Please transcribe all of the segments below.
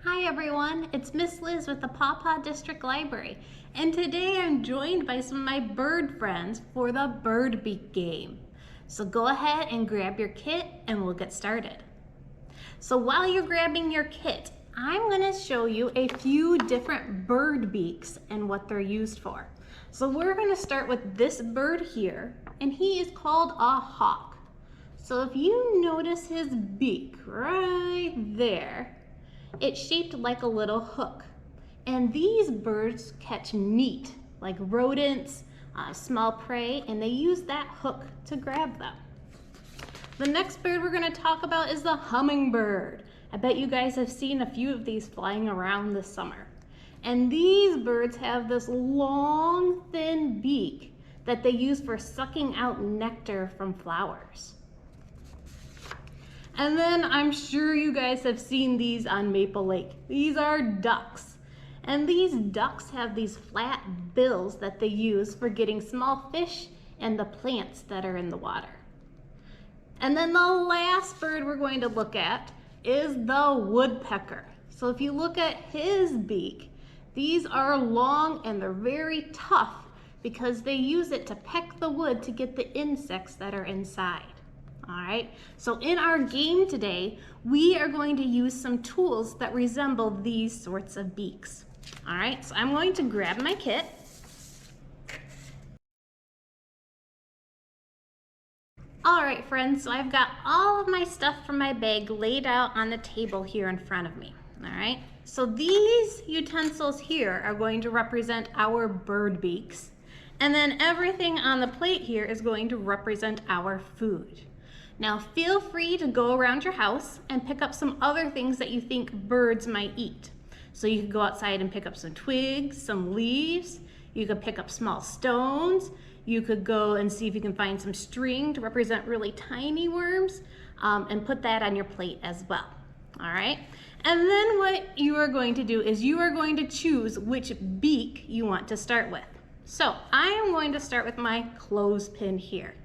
Hi everyone, it's Miss Liz with the Pawpaw District Library, and today I'm joined by some of my bird friends for the bird beak game. So go ahead and grab your kit and we'll get started. So while you're grabbing your kit, I'm going to show you a few different bird beaks and what they're used for. So we're going to start with this bird here, and he is called a hawk. So if you notice his beak right there, it's shaped like a little hook. And these birds catch meat, like rodents, small prey, and they use that hook to grab them. The next bird we're going to talk about is the hummingbird. I bet you guys have seen a few of these flying around this summer. And these birds have this long, thin beak that they use for sucking out nectar from flowers. And then I'm sure you guys have seen these on Maple Lake. These are ducks. And these ducks have these flat bills that they use for getting small fish and the plants that are in the water. And then the last bird we're going to look at is the woodpecker. So if you look at his beak, these are long and they're very tough because they use it to peck the wood to get the insects that are inside. All right, so in our game today, we are going to use some tools that resemble these sorts of beaks. All right, so I'm going to grab my kit. All right, friends, so I've got all of my stuff from my bag laid out on the table here in front of me. All right, so these utensils here are going to represent our bird beaks. And then everything on the plate here is going to represent our food. Now feel free to go around your house and pick up some other things that you think birds might eat. So you could go outside and pick up some twigs, some leaves, you could pick up small stones, you could go and see if you can find some string to represent really tiny worms, and put that on your plate as well. All right, and then what you are going to do is you are going to choose which beak you want to start with. So I am going to start with my clothespin here.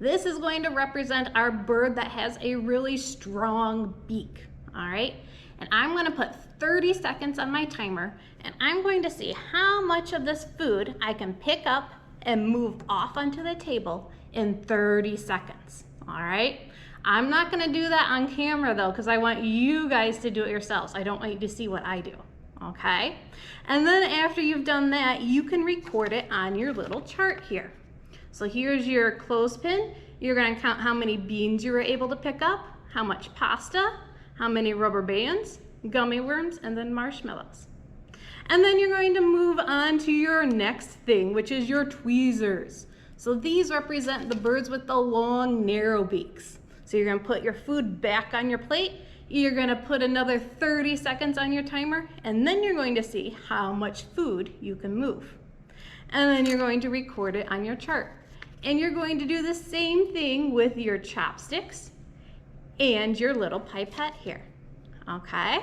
This is going to represent our bird that has a really strong beak, all right? And I'm gonna put 30 seconds on my timer, and I'm going to see how much of this food I can pick up and move off onto the table in 30 seconds, all right? I'm not gonna do that on camera though, because I want you guys to do it yourselves. I don't want you to see what I do, okay? And then after you've done that, you can record it on your little chart here. So here's your clothespin. You're going to count how many beans you were able to pick up, how much pasta, how many rubber bands, gummy worms, and then marshmallows. And then you're going to move on to your next thing, which is your tweezers. So these represent the birds with the long, narrow beaks. So you're going to put your food back on your plate. You're going to put another 30 seconds on your timer, and then you're going to see how much food you can move. And then you're going to record it on your chart. And you're going to do the same thing with your chopsticks and your little pipette here, okay?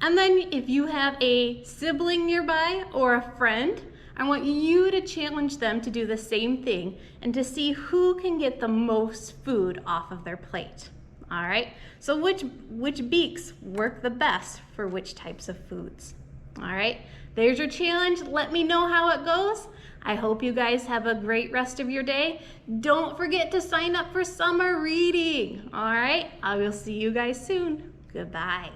And then if you have a sibling nearby or a friend, I want you to challenge them to do the same thing and to see who can get the most food off of their plate, all right? So which beaks work the best for which types of foods, all right? There's your challenge. Let me know how it goes. I hope you guys have a great rest of your day. Don't forget to sign up for summer reading. All right, I will see you guys soon. Goodbye.